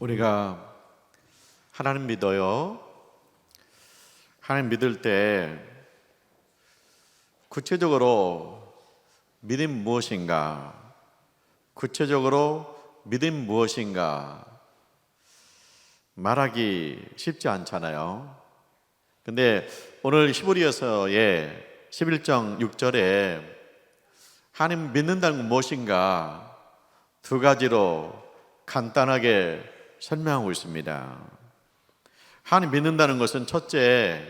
우리가 하나님 믿어요. 하나님 믿을 때 구체적으로 믿음 무엇인가? 구체적으로 믿음 무엇인가? 말하기 쉽지 않잖아요. 근데 오늘 히브리서의 11장 6절에 하나님 믿는다는 건 무엇인가? 두 가지로 간단하게 설명하고 있습니다. 하나님 믿는다는 것은 첫째,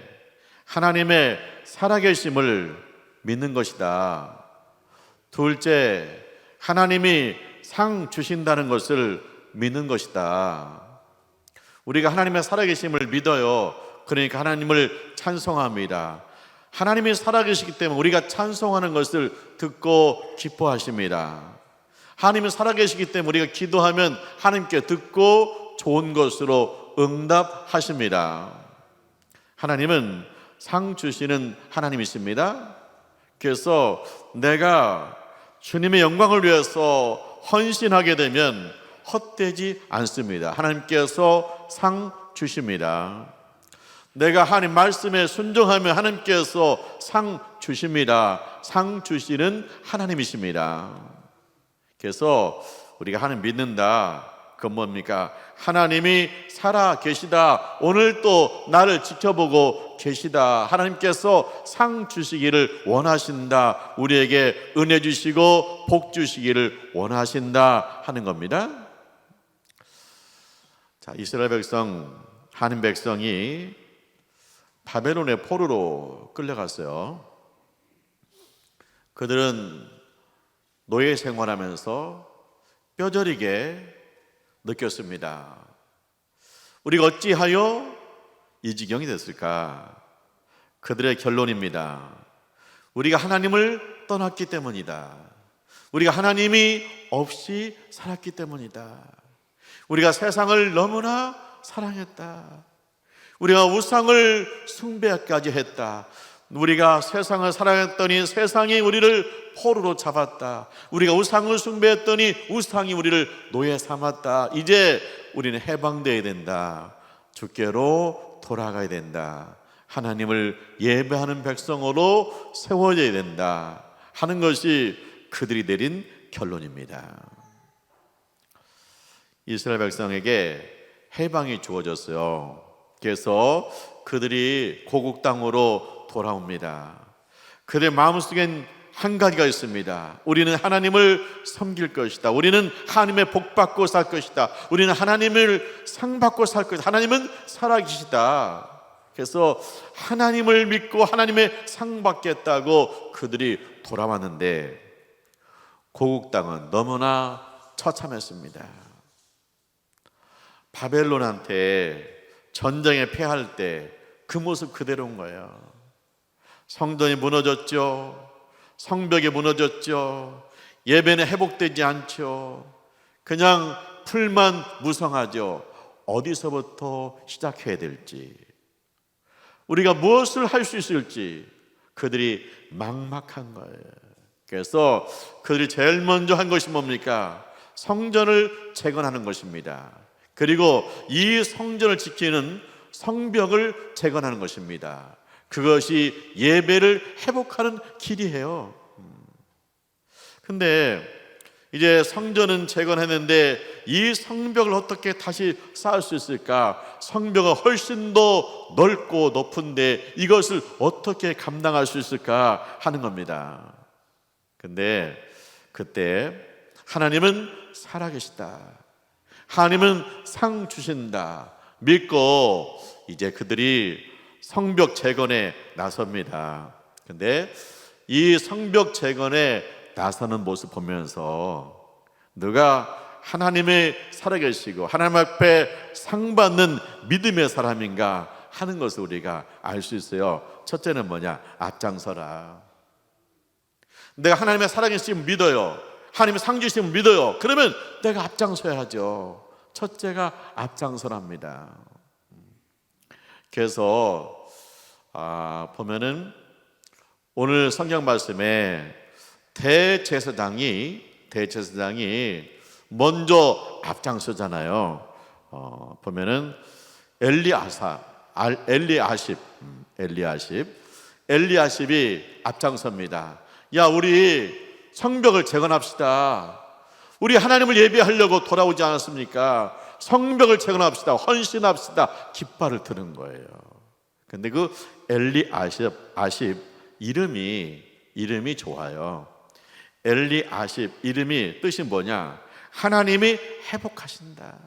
하나님의 살아계심을 믿는 것이다. 둘째, 하나님이 상 주신다는 것을 믿는 것이다. 우리가 하나님의 살아계심을 믿어요. 그러니까 하나님을 찬송합니다. 하나님이 살아계시기 때문에 우리가 찬송하는 것을 듣고 기뻐하십니다. 하나님이 살아계시기 때문에 우리가 기도하면 하나님께 듣고 좋은 것으로 응답하십니다. 하나님은 상 주시는 하나님이십니다. 그래서 내가 주님의 영광을 위해서 헌신하게 되면 헛되지 않습니다. 하나님께서 상 주십니다. 내가 하나님 말씀에 순종하면 하나님께서 상 주십니다. 상 주시는 하나님이십니다. 그래서 우리가 하나님 믿는다. 그건 뭡니까? 하나님이 살아 계시다. 오늘 또 나를 지켜보고 계시다. 하나님께서 상 주시기를 원하신다. 우리에게 은혜 주시고 복 주시기를 원하신다 하는 겁니다. 자, 이스라엘 백성, 하나님 백성이 바벨론의 포로로 끌려갔어요. 그들은 노예 생활하면서 뼈저리게 느꼈습니다. 우리가 어찌하여 이 지경이 됐을까? 그들의 결론입니다. 우리가 하나님을 떠났기 때문이다. 우리가 하나님이 없이 살았기 때문이다. 우리가 세상을 너무나 사랑했다. 우리가 우상을 숭배까지 했다. 우리가 세상을 사랑했더니 세상이 우리를 포로로 잡았다. 우리가 우상을 숭배했더니 우상이 우리를 노예 삼았다. 이제 우리는 해방되어야 된다. 주께로 돌아가야 된다. 하나님을 예배하는 백성으로 세워져야 된다 하는 것이 그들이 내린 결론입니다. 이스라엘 백성에게 해방이 주어졌어요. 그래서 그들이 고국 땅으로 돌아옵니다. 그들의 마음속엔 한 가지가 있습니다. 우리는 하나님을 섬길 것이다. 우리는 하나님의 복 받고 살 것이다. 우리는 하나님을 상 받고 살 것이다. 하나님은 살아계시다. 그래서 하나님을 믿고 하나님의 상 받겠다고 그들이 돌아왔는데 고국 땅은 너무나 처참했습니다. 바벨론한테 전쟁에 패할 때 그 모습 그대로인 거예요. 성전이 무너졌죠. 성벽이 무너졌죠. 예배는 회복되지 않죠. 그냥 풀만 무성하죠. 어디서부터 시작해야 될지, 우리가 무엇을 할 수 있을지 그들이 막막한 거예요. 그래서 그들이 제일 먼저 한 것이 뭡니까? 성전을 재건하는 것입니다. 그리고 이 성전을 지키는 성벽을 재건하는 것입니다. 그것이 예배를 회복하는 길이에요. 근데 이제 성전은 재건했는데 이 성벽을 어떻게 다시 쌓을 수 있을까? 성벽은 훨씬 더 넓고 높은데 이것을 어떻게 감당할 수 있을까 하는 겁니다. 근데 그때 하나님은 살아계시다. 하나님은 상 주신다. 믿고 이제 그들이 성벽 재건에 나섭니다. 근데 이 성벽 재건에 나서는 모습 보면서 누가 하나님의 살아계시고 하나님 앞에 상 받는 믿음의 사람인가 하는 것을 우리가 알 수 있어요. 첫째는 뭐냐? 앞장서라. 내가 하나님의 살아계심을 믿어요. 하나님의 상 주심을 믿어요. 그러면 내가 앞장서야죠. 첫째가 앞장서랍니다. 그래서 보면은 오늘 성경 말씀에 대제사장이 먼저 앞장서잖아요. 보면은 엘리아십이 앞장섭니다. 야, 우리 성벽을 재건합시다. 우리 하나님을 예배하려고 돌아오지 않았습니까? 성벽을 재건합시다. 헌신합시다. 깃발을 드는 거예요. 근데 그 엘리아십 이름이 좋아요. 엘리아십 이름이 뜻이 뭐냐? 하나님이 회복하신다.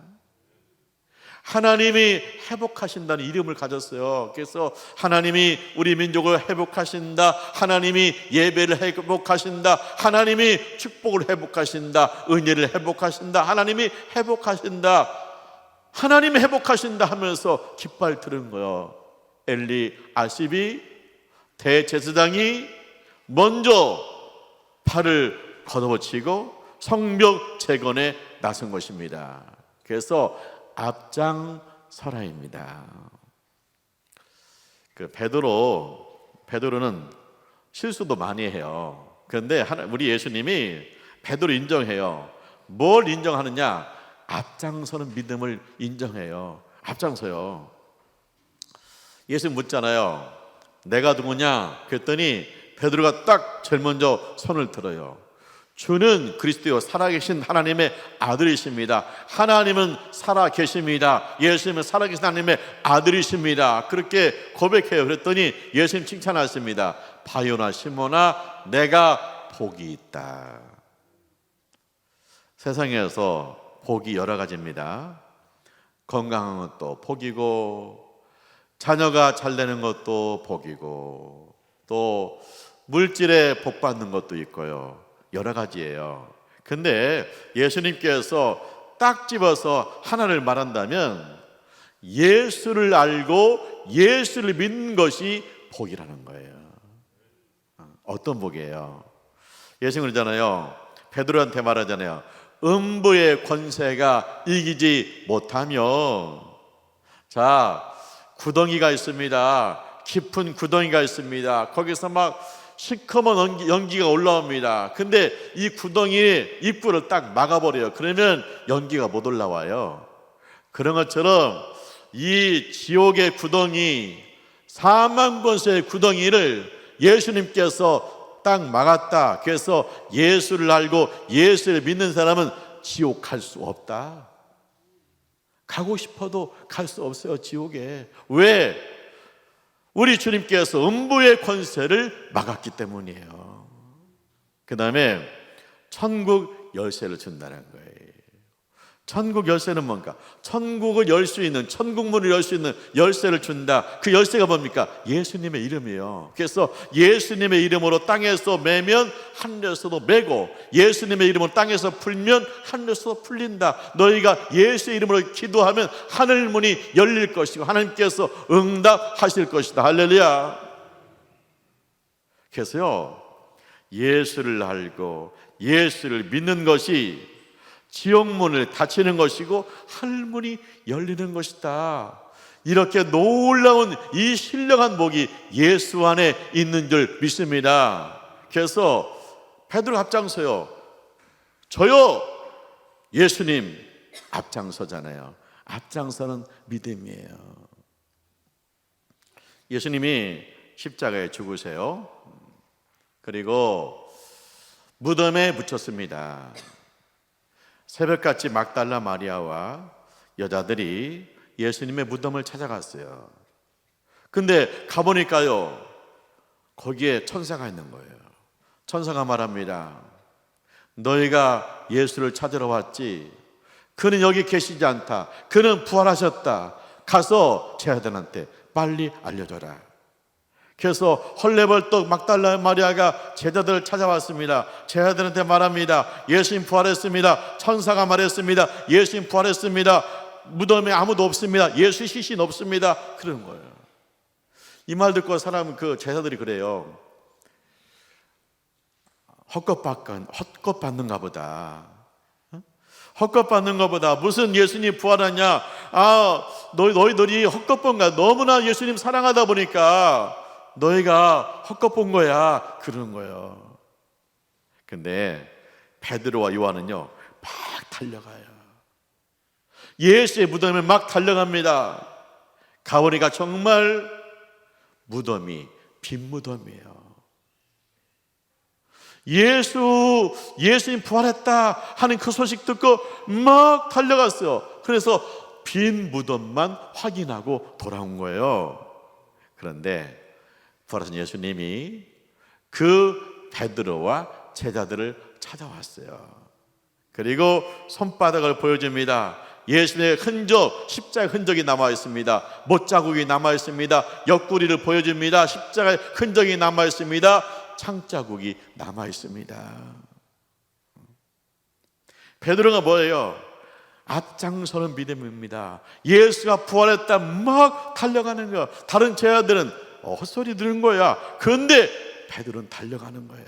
하나님이 회복하신다는 이름을 가졌어요. 그래서 하나님이 우리 민족을 회복하신다. 하나님이 예배를 회복하신다. 하나님이 축복을 회복하신다. 은혜를 회복하신다. 하나님이 회복하신다. 하나님이 회복하신다 하면서 깃발 들은 거예요. 엘리아십이 대제사장이 먼저 발을 걷어붙이고 성벽 재건에 나선 것입니다. 그래서 앞장서라입니다. 그 베드로는 실수도 많이 해요. 그런데 우리 예수님이 베드로 인정해요. 뭘 인정하느냐? 앞장서는 믿음을 인정해요. 앞장서요. 예수 묻잖아요. 내가 누구냐? 그랬더니 베드로가 딱 제일 먼저 손을 들어요. 주는 그리스도요 살아계신 하나님의 아들이십니다. 하나님은 살아계십니다. 예수님은 살아계신 하나님의 아들이십니다. 그렇게 고백해요. 그랬더니 예수님 칭찬하십니다. 바요나 시몬아, 내가 복이 있다. 세상에서 복이 여러 가지입니다. 건강한 것도 복이고, 자녀가 잘 되는 것도 복이고, 또 물질에 복 받는 것도 있고요. 여러 가지예요. 근데 예수님께서 딱 집어서 하나를 말한다면 예수를 알고 예수를 믿는 것이 복이라는 거예요. 어떤 복이에요? 예수님 그러잖아요. 베드로한테 말하잖아요. 음부의 권세가 이기지 못하면, 자, 구덩이가 있습니다. 깊은 구덩이가 있습니다. 거기서 막 시커먼 연기가 올라옵니다. 근데 이 구덩이의 입구를 딱 막아버려요. 그러면 연기가 못 올라와요. 그런 것처럼 이 지옥의 구덩이, 사망 권세의 구덩이를 예수님께서 딱 막았다. 그래서 예수를 알고 예수를 믿는 사람은 지옥 갈 수 없다. 가고 싶어도 갈 수 없어요, 지옥에. 왜? 우리 주님께서 음부의 권세를 막았기 때문이에요. 그 다음에 천국 열쇠를 준다는 거예요. 천국 열쇠는 뭔가? 천국을 열 수 있는, 천국 문을 열 수 있는 열쇠를 준다. 그 열쇠가 뭡니까? 예수님의 이름이에요. 그래서 예수님의 이름으로 땅에서 매면 하늘에서도 매고, 예수님의 이름으로 땅에서 풀면 하늘에서도 풀린다. 너희가 예수의 이름으로 기도하면 하늘 문이 열릴 것이고 하나님께서 응답하실 것이다. 할렐루야. 그래서요, 예수를 알고 예수를 믿는 것이 지옥문을 닫히는 것이고 하늘문이 열리는 것이다. 이렇게 놀라운 이 신령한 복이 예수 안에 있는 줄 믿습니다. 그래서 베드로 앞장서요. 저요, 예수님 앞장서잖아요. 앞장서는 믿음이에요. 예수님이 십자가에 죽으세요. 그리고 무덤에 묻혔습니다. 새벽같이 막달라 마리아와 여자들이 예수님의 무덤을 찾아갔어요. 근데 가보니까요, 거기에 천사가 있는 거예요. 천사가 말합니다. 너희가 예수를 찾으러 왔지? 그는 여기 계시지 않다. 그는 부활하셨다. 가서 제 아들한테 빨리 알려줘라. 그래서 헐레벌떡 막달라 마리아가 제자들을 찾아왔습니다. 제자들한테 말합니다. 예수님 부활했습니다. 천사가 말했습니다. 예수님 부활했습니다. 무덤에 아무도 없습니다. 예수 시신 없습니다. 그런 거예요. 이 말 듣고 그 제자들이 그래요. 헛것받는가 보다. 헛것받는가 보다. 무슨 예수님 부활하냐? 너희들이 헛것본가? 너무나 예수님 사랑하다 보니까 너희가 헛것본 거야. 그러는 거예요. 근데 베드로와 요한은요 막 달려가요. 예수의 무덤에 막 달려갑니다. 가보니까 정말 무덤이 빈 무덤이에요. 예수님 부활했다 하는 그 소식 듣고 막 달려갔어요. 그래서 빈 무덤만 확인하고 돌아온 거예요. 그런데 부활하신 예수님이 그 베드로와 제자들을 찾아왔어요. 그리고 손바닥을 보여줍니다. 예수님의 흔적, 십자가의 흔적이 남아 있습니다. 못자국이 남아 있습니다. 옆구리를 보여줍니다. 십자가의 흔적이 남아 있습니다. 창자국이 남아 있습니다. 베드로가 뭐예요? 앞장서는 믿음입니다. 예수가 부활했다 막 달려가는 거야. 다른 제자들은 헛소리 들은 거야. 그런데 베드로는 달려가는 거예요.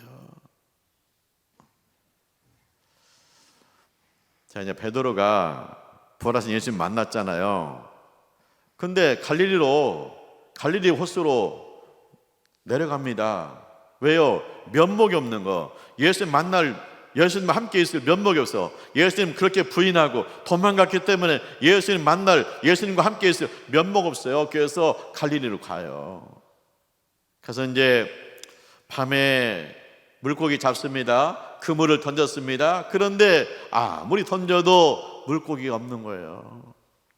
자, 이제 베드로가 부활하신 예수님 만났잖아요. 근데 갈릴리 호수로 내려갑니다. 왜요? 면목이 없는 거. 예수님 함께 있을 면목이 없어. 예수님 그렇게 부인하고 도망갔기 때문에 예수님 만날, 예수님과 함께 있을 면목 없어요. 그래서 갈릴리로 가요. 그래서 이제 밤에 물고기 잡습니다. 그물을 던졌습니다. 그런데 아무리 던져도 물고기가 없는 거예요.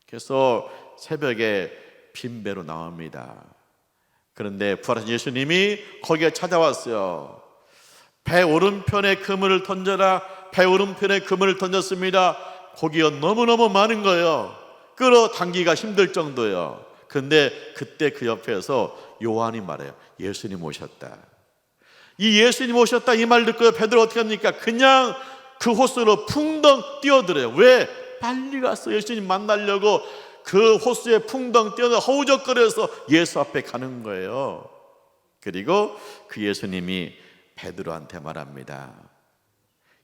그래서 새벽에 빈배로 나옵니다. 그런데 부활하신 예수님이 거기에 찾아왔어요. 배 오른편에 그물을 던져라. 배 오른편에 그물을 던졌습니다. 고기가 너무너무 많은 거예요. 끌어당기기가 힘들 정도예요. 그런데 그때 그 옆에서 요한이 말해요. 예수님 오셨다. 이 예수님 오셨다 이 말 듣고 베드로 어떻게 합니까? 그냥 그 호수로 풍덩 뛰어들어요. 왜? 빨리 가서 예수님 만나려고 그 호수에 풍덩 뛰어들어 허우적거려서 예수 앞에 가는 거예요. 그리고 그 예수님이 베드로한테 말합니다.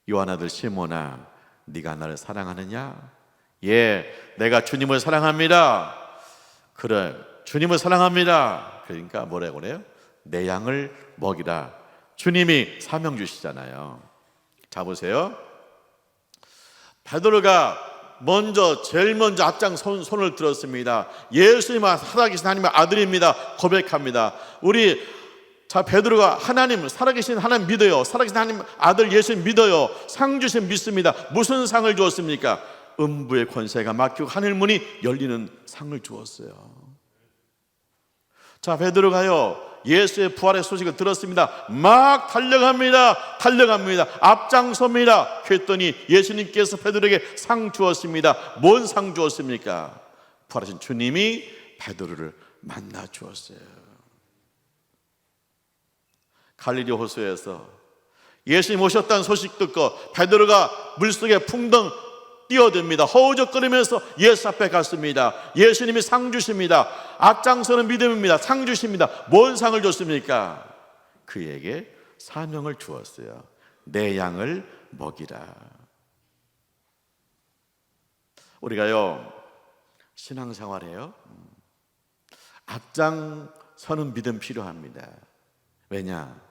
요한 아들 시몬아, 네가 나를 사랑하느냐? 예, 내가 주님을 사랑합니다. 그래, 주님을 사랑합니다. 그러니까 뭐라고 그래요? 내 양을 먹이라. 주님이 사명 주시잖아요. 자, 보세요. 베드로가 제일 먼저 앞장 손을 들었습니다. 예수님은 살아계신 하나님의 아들입니다. 고백합니다. 베드로가 살아계신 하나님 믿어요. 살아계신 하나님 아들 예수님 믿어요. 상 주신 믿습니다. 무슨 상을 주었습니까? 음부의 권세가 막히고 하늘 문이 열리는 상을 주었어요. 자, 베드로가요, 예수의 부활의 소식을 들었습니다. 막 달려갑니다. 앞장섭니다. 그랬더니 예수님께서 베드로에게 상 주었습니다. 뭔 상 주었습니까? 부활하신 주님이 베드로를 만나 주었어요. 갈릴리 호수에서 예수님 오셨다는 소식 듣고 베드로가 물속에 풍덩 뛰어듭니다. 허우적거리면서 예수 앞에 갔습니다. 예수님이 상 주십니다. 앞장서는 믿음입니다. 상 주십니다. 뭔 상을 줬습니까? 그에게 사명을 주었어요. 내 양을 먹이라. 우리가요, 신앙생활해요. 앞장서는 믿음 필요합니다. 왜냐?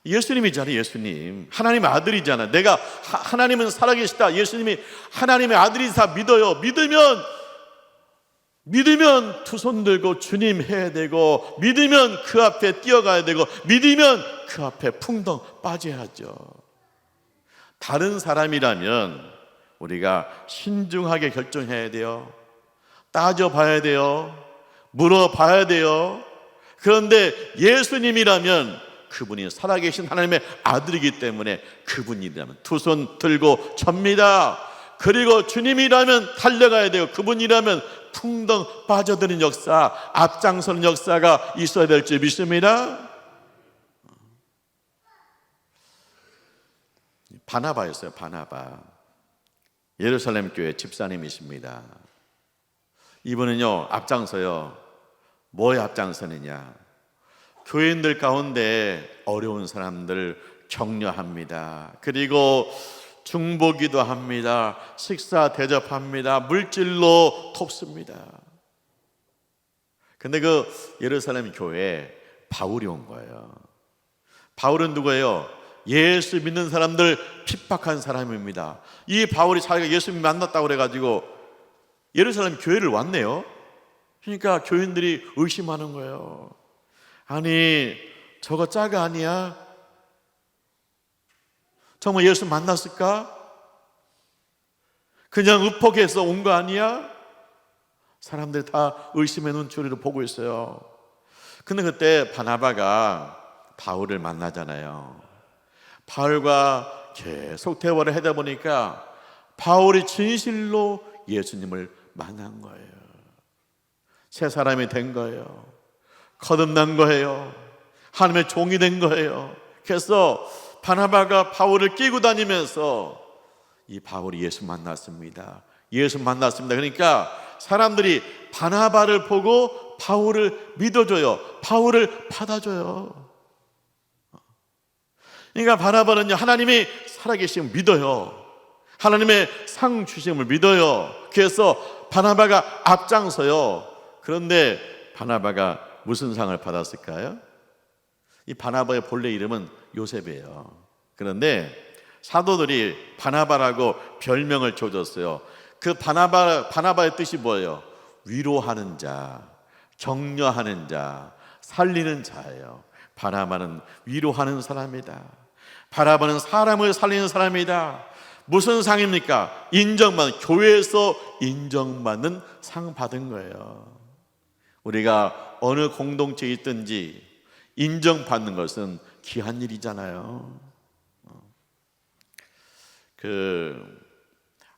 예수님이잖아요. 예수님 하나님의 아들이잖아. 내가 하나님은 살아계시다, 예수님이 하나님의 아들이다 믿어요. 믿으면 두 손 들고 주님 해야 되고, 믿으면 그 앞에 뛰어가야 되고, 믿으면 그 앞에 풍덩 빠져야죠. 다른 사람이라면 우리가 신중하게 결정해야 돼요. 따져봐야 돼요. 물어봐야 돼요. 그런데 예수님이라면 그분이 살아계신 하나님의 아들이기 때문에 그분이라면 두 손 들고 접니다. 그리고 주님이라면 달려가야 돼요. 그분이라면 풍덩 빠져드는 역사, 앞장서는 역사가 있어야 될 줄 믿습니다. 바나바였어요. 바나바, 예루살렘 교회 집사님이십니다. 이분은요, 앞장서요. 뭐에 앞장서느냐? 교인들 가운데 어려운 사람들 격려합니다. 그리고 중보기도 합니다. 식사 대접합니다. 물질로 돕습니다. 근데 그 예루살렘 교회에 바울이 온 거예요. 바울은 누구예요? 예수 믿는 사람들 핍박한 사람입니다. 이 바울이 자기가 예수님 만났다고 그래가지고 예루살렘 교회를 왔네요. 그러니까 교인들이 의심하는 거예요. 아니, 저거 짜가 아니야? 정말 예수 만났을까? 그냥 읍폭해서 온 거 아니야? 사람들이 다 의심의 눈초리로 보고 있어요. 근데 그때 바나바가 바울을 만나잖아요. 바울과 계속 대화를 하다 보니까 바울이 진실로 예수님을 만난 거예요. 새 사람이 된 거예요. 거듭난 거예요. 하나님의 종이 된 거예요. 그래서 바나바가 바울을 끼고 다니면서 이 바울이 예수 만났습니다. 예수 만났습니다. 그러니까 사람들이 바나바를 보고 바울을 믿어줘요. 바울을 받아줘요. 그러니까 바나바는요, 하나님이 살아계심을 믿어요. 하나님의 상 주심을 믿어요. 그래서 바나바가 앞장서요. 그런데 바나바가 무슨 상을 받았을까요? 이 바나바의 본래 이름은 요셉이에요. 그런데 사도들이 바나바라고 별명을 줘줬어요. 그 바나바의 뜻이 뭐예요? 위로하는 자, 격려하는 자, 살리는 자예요. 바나바는 위로하는 사람이다. 바나바는 사람을 살리는 사람이다. 무슨 상입니까? 교회에서 인정받는 상 받은 거예요. 우리가 어느 공동체에 있든지 인정받는 것은 귀한 일이잖아요.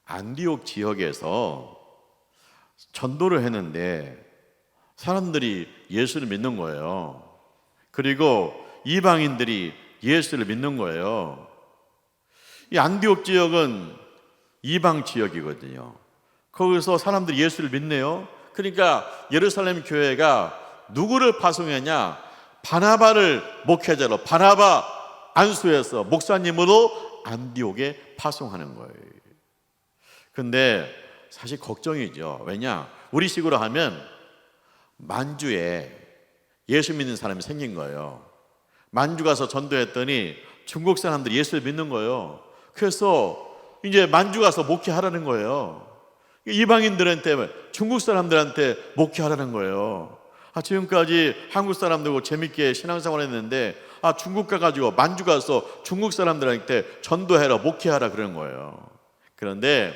안디옥 지역에서 전도를 했는데 사람들이 예수를 믿는 거예요. 그리고 이방인들이 예수를 믿는 거예요. 이 안디옥 지역은 이방 지역이거든요. 거기서 사람들이 예수를 믿네요. 그러니까 예루살렘 교회가 누구를 파송했냐? 바나바를 목회자로 바나바 안수해서 목사님으로 안디옥에 파송하는 거예요. 근데 사실 걱정이죠. 왜냐? 우리식으로 하면 만주에 예수 믿는 사람이 생긴 거예요. 만주 가서 전도했더니 중국 사람들이 예수를 믿는 거예요. 그래서 이제 만주 가서 목회하라는 거예요. 이방인들한테, 중국 사람들한테 목회하라는 거예요. 지금까지 한국 사람들하고 재밌게 신앙생활 했는데 중국 가가지고 만주 가서 중국 사람들한테 전도해라, 목회하라 그런 거예요. 그런데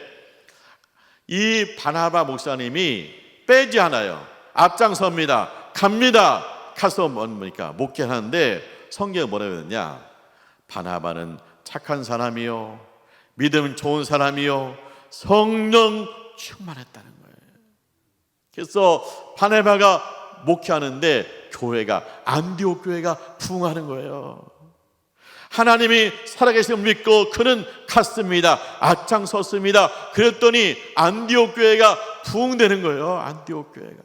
이 바나바 목사님이 빼지 않아요. 앞장섭니다. 갑니다. 가서 뭡니까? 목회하는데 성경에 뭐라고 했느냐? 바나바는 착한 사람이요, 믿음 좋은 사람이요, 성령 충만했다는 거예요. 그래서 바나바가 목회하는데 교회가, 안디옥 교회가 부흥하는 거예요. 하나님이 살아계심을 믿고 그는 갔습니다. 앞장섰습니다. 그랬더니 안디옥 교회가 부흥되는 거예요. 안디옥 교회가.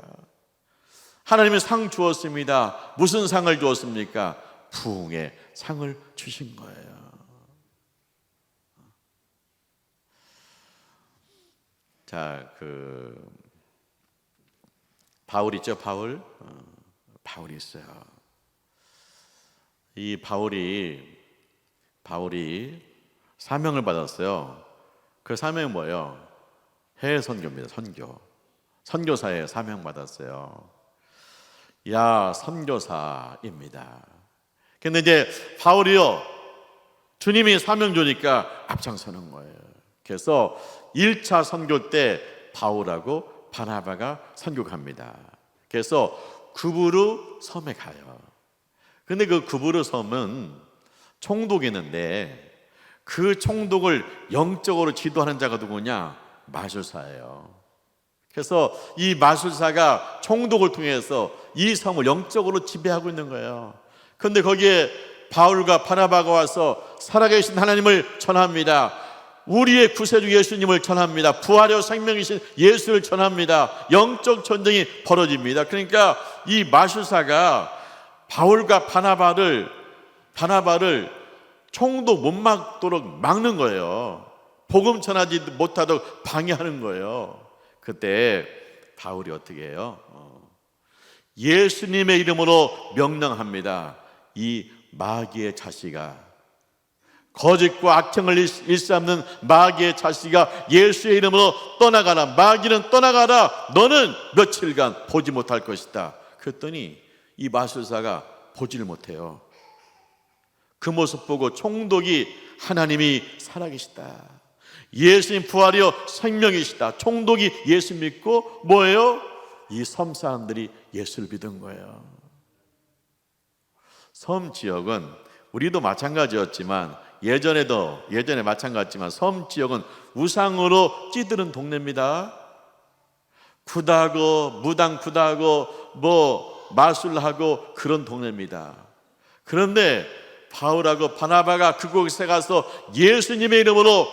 하나님이 상 주었습니다. 무슨 상을 주었습니까? 부흥의 상을 주신 거예요. 자, 바울 있죠, 바울이 있어요. 이 바울이 사명을 받았어요. 그 사명이 뭐예요? 해외 선교입니다. 선교사에 사명 받았어요. 선교사입니다. 근데 이제 바울이요, 주님이 사명 주니까 앞장서는 거예요. 그래서 1차 선교 때 바울하고 바나바가 선교 갑니다. 그래서 구브루 섬에 가요. 근데 그 구브루 섬은 총독이 있는데 그 총독을 영적으로 지도하는 자가 누구냐? 마술사예요. 그래서 이 마술사가 총독을 통해서 이 섬을 영적으로 지배하고 있는 거예요. 그런데 거기에 바울과 바나바가 와서 살아계신 하나님을 전합니다. 우리의 구세주 예수님을 전합니다. 부활의 생명이신 예수를 전합니다. 영적 전쟁이 벌어집니다. 그러니까 이 마술사가 바울과 바나바를 총독 못 막도록 막는 거예요. 복음 전하지 못하도록 방해하는 거예요. 그때 바울이 어떻게 해요? 예수님의 이름으로 명령합니다. 이 마귀의 자식아, 거짓과 악행을 일삼는 마귀의 자식아, 예수의 이름으로 떠나가라. 마귀는 떠나가라. 너는 며칠간 보지 못할 것이다. 그랬더니 이 마술사가 보지를 못해요. 그 모습 보고 총독이 하나님이 살아계시다, 예수님 부활이요 생명이시다, 총독이 예수 믿고 뭐예요? 이 섬 사람들이 예수를 믿은 거예요. 섬 지역은 우리도 마찬가지였지만 예전에 마찬가지지만 섬 지역은 우상으로 찌드는 동네입니다. 굿하고 무당 굿하고 마술하고 그런 동네입니다. 그런데 바울하고 바나바가 그곳에 가서 예수님의 이름으로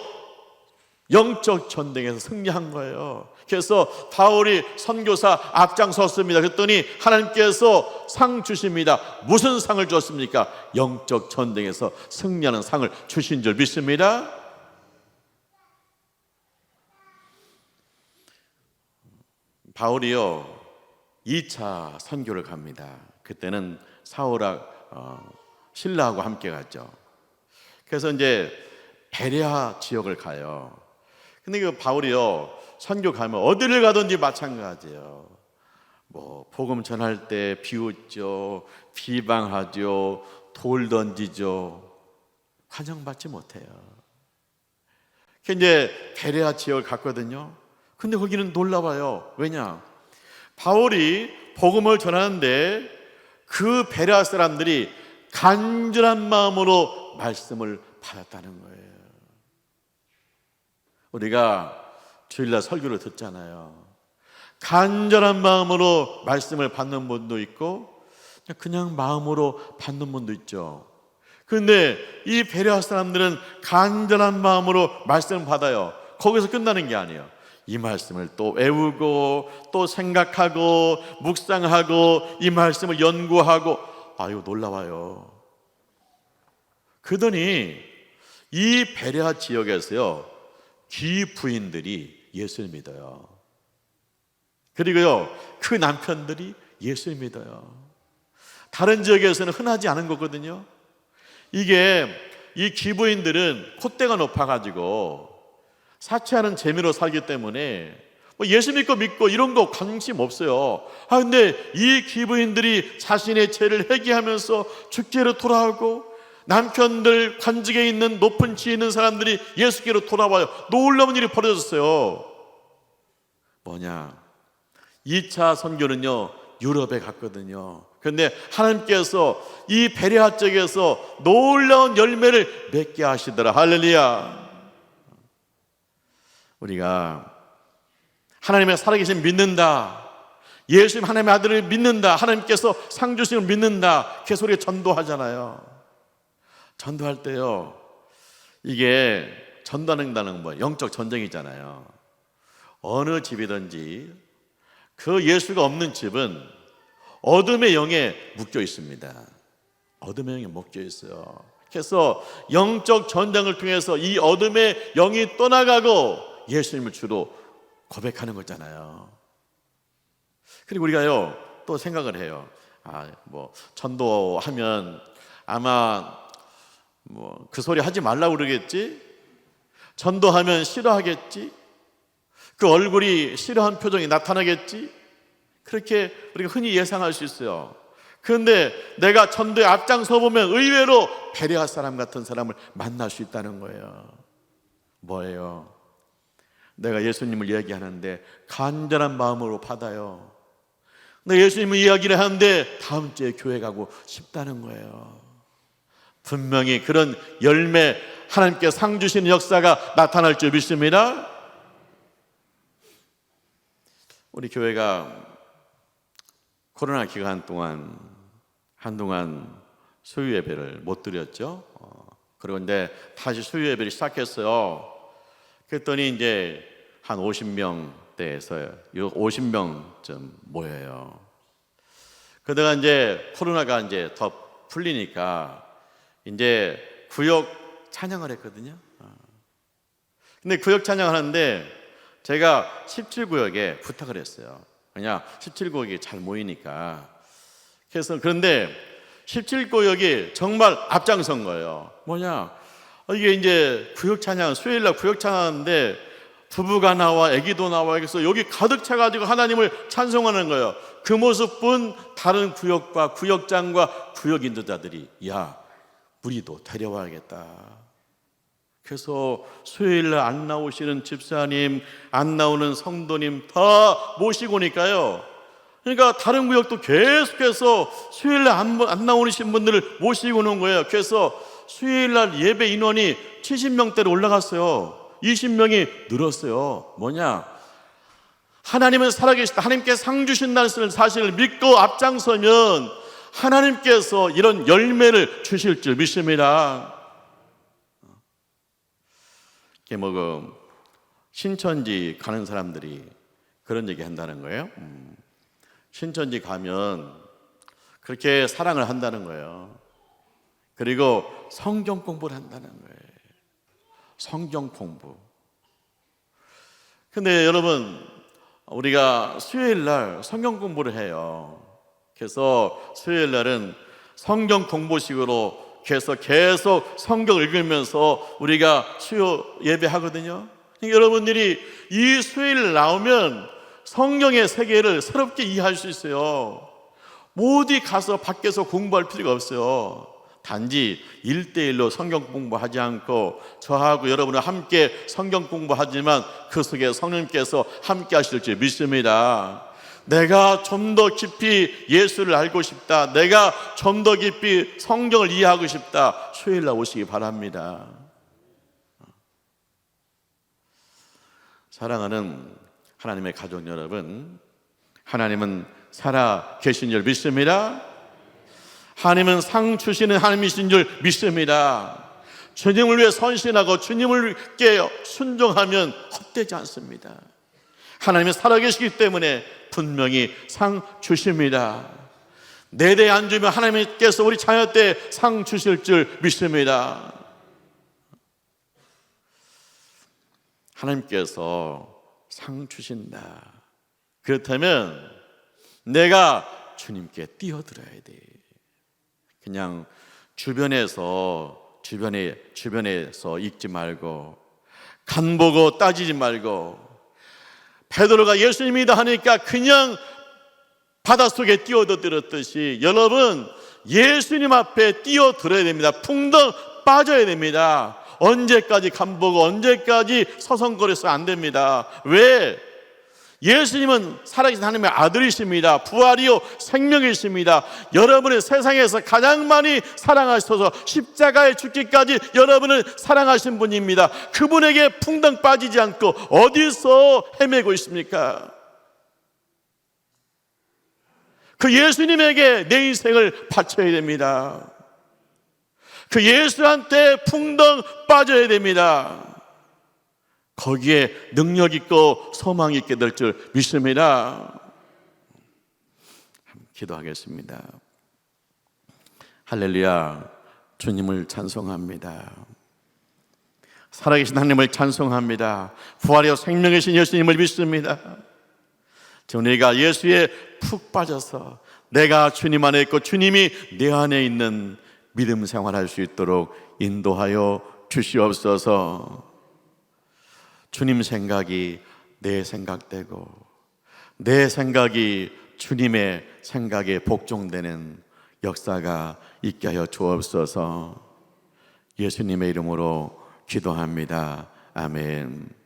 영적 전쟁에서 승리한 거예요. 그래서 바울이 선교사 앞장섰습니다. 그랬더니 하나님께서 상 주십니다. 무슨 상을 줬습니까? 영적 전쟁에서 승리하는 상을 주신 줄 믿습니다. 바울이요 2차 선교를 갑니다. 그때는 신라하고 함께 갔죠. 그래서 이제 베레아 지역을 가요. 근데 그 바울이요 선교 가면 어디를 가든지 마찬가지예요. 복음 전할 때 비웃죠, 비방하죠, 돌 던지죠. 환영받지 못해요. 그 이제 베레아 지역을 갔거든요. 근데 거기는 놀라워요. 왜냐? 바울이 복음을 전하는데 그 베레아 사람들이 간절한 마음으로 말씀을 받았다는 거예요. 우리가 주일날 설교를 듣잖아요. 간절한 마음으로 말씀을 받는 분도 있고 그냥 마음으로 받는 분도 있죠. 그런데 이 베레아 사람들은 간절한 마음으로 말씀을 받아요. 거기서 끝나는 게 아니에요. 이 말씀을 또 외우고 또 생각하고 묵상하고 이 말씀을 연구하고 아유 놀라워요. 그러더니 이 베레아 지역에서요 귀부인들이 예수를 믿어요. 그리고요 그 남편들이 예수를 믿어요. 다른 지역에서는 흔하지 않은 거거든요. 이게 이 귀부인들은 콧대가 높아가지고 사치하는 재미로 살기 때문에 예수 믿고 이런 거 관심 없어요. 근데 이 귀부인들이 자신의 죄를 회개하면서 주께로 돌아오고 남편들 관직에 있는 높은 지위에 있는 사람들이 예수께로 돌아와요. 놀라운 일이 벌어졌어요. 뭐냐? 2차 선교는요 유럽에 갔거든요. 그런데 하나님께서 이 베레아 쪽에서 놀라운 열매를 맺게 하시더라. 할렐루야. 우리가 하나님의 살아계신 믿는다, 예수님 하나님의 아들을 믿는다, 하나님께서 상 주심을 믿는다, 계속 우리가 전도하잖아요. 전도할 때요 이게 전도한다는 거 영적 전쟁이잖아요. 어느 집이든지 그 예수가 없는 집은 어둠의 영에 묶여 있습니다. 어둠의 영에 묶여 있어요. 그래서 영적 전쟁을 통해서 이 어둠의 영이 떠나가고 예수님을 주로 고백하는 거잖아요. 그리고 우리가요 또 생각을 해요. 전도하면 아마 그 소리 하지 말라고 그러겠지? 전도하면 싫어하겠지? 그 얼굴이 싫어한 표정이 나타나겠지? 그렇게 우리가 흔히 예상할 수 있어요. 그런데 내가 전도에 앞장서 보면 의외로 베레아 사람 같은 사람을 만날 수 있다는 거예요. 뭐예요? 내가 예수님을 이야기하는데 간절한 마음으로 받아요. 근데 예수님을 이야기를 하는데 다음 주에 교회 가고 싶다는 거예요. 분명히 그런 열매, 하나님께 상 주시는 역사가 나타날 줄 믿습니다. 우리 교회가 코로나 기간 동안 한동안 수요 예배를 못 드렸죠. 그런데 다시 수요 예배를 시작했어요. 그랬더니 이제 한 50명대에서 50명쯤 모여요. 그러다가 이제 코로나가 이제 더 풀리니까 이제 구역 찬양을 했거든요. 근데 구역 찬양을 하는데 제가 17구역에 부탁을 했어요. 그냥 17구역이 잘 모이니까. 그래서 그런데 17구역이 정말 앞장선 거예요. 뭐냐? 이게 이제 구역 찬양, 수요일날 구역 찬양하는데 부부가 나와 아기도 나와 그래서 여기 가득 차가지고 하나님을 찬송하는 거예요. 그 모습 본 다른 구역과 구역장과 구역 인도자들이 야, 우리도 데려와야겠다. 그래서 수요일날 안 나오시는 집사님, 안 나오는 성도님 다 모시고 오니까요. 그러니까 다른 구역도 계속해서 수요일날 안 나오신 분들을 모시고 오는 거예요. 그래서 수요일날 예배 인원이 70명대로 올라갔어요. 20명이 늘었어요. 뭐냐? 하나님은 살아계시다. 하나님께 상 주신다는 사실을 믿고 앞장서면 하나님께서 이런 열매를 주실 줄 믿습니다. 신천지 가는 사람들이 그런 얘기 한다는 거예요. 신천지 가면 그렇게 사랑을 한다는 거예요. 그리고 성경 공부를 한다는 거예요. 성경 공부. 근데 여러분, 우리가 수요일 날 성경 공부를 해요. 그래서 수요일 날은 성경 공부식으로 계속 성경 읽으면서 우리가 수요 예배하거든요. 여러분들이 이 수요일 나오면 성경의 세계를 새롭게 이해할 수 있어요. 어디 가서 밖에서 공부할 필요가 없어요. 단지 1대1로 성경 공부하지 않고 저하고 여러분은 함께 성경 공부하지만 그 속에 성령님께서 함께 하실 줄 믿습니다. 내가 좀 더 깊이 예수를 알고 싶다, 내가 좀 더 깊이 성경을 이해하고 싶다, 수요일날 오시기 바랍니다. 사랑하는 하나님의 가족 여러분, 하나님은 살아 계신 줄 믿습니다. 하나님은 상 주시는 하나님이신 줄 믿습니다. 주님을 위해 선신하고 주님을께 순종하면 헛되지 않습니다. 하나님은 살아계시기 때문에 분명히 상 주십니다. 내 대에 안 주면 하나님께서 우리 자녀 때 상 주실 줄 믿습니다. 하나님께서 상 주신다. 그렇다면 내가 주님께 뛰어들어야 돼. 그냥 주변에서 읽지 말고 간 보고 따지지 말고 베드로가 예수님이다 하니까 그냥 바닷속에 뛰어들었듯이 여러분 예수님 앞에 뛰어들어야 됩니다. 풍덩 빠져야 됩니다. 언제까지 간 보고 언제까지 서성거려서 안 됩니다. 왜? 예수님은 살아계신 하나님의 아들이십니다. 부활이요 생명이십니다. 여러분의 세상에서 가장 많이 사랑하셔서 십자가에 죽기까지 여러분을 사랑하신 분입니다. 그분에게 풍덩 빠지지 않고 어디서 헤매고 있습니까? 그 예수님에게 내 인생을 바쳐야 됩니다. 그 예수한테 풍덩 빠져야 됩니다. 거기에 능력 있고 소망 있게 될 줄 믿습니다. 기도하겠습니다. 할렐루야, 주님을 찬송합니다. 살아계신 하나님을 찬송합니다. 부활이요 생명이신 예수님을 믿습니다. 우리가 예수에 푹 빠져서 내가 주님 안에 있고 주님이 내 안에 있는 믿음 생활할 수 있도록 인도하여 주시옵소서. 주님 생각이 내 생각되고 내 생각이 주님의 생각에 복종되는 역사가 있게 하여 주옵소서. 예수님의 이름으로 기도합니다. 아멘.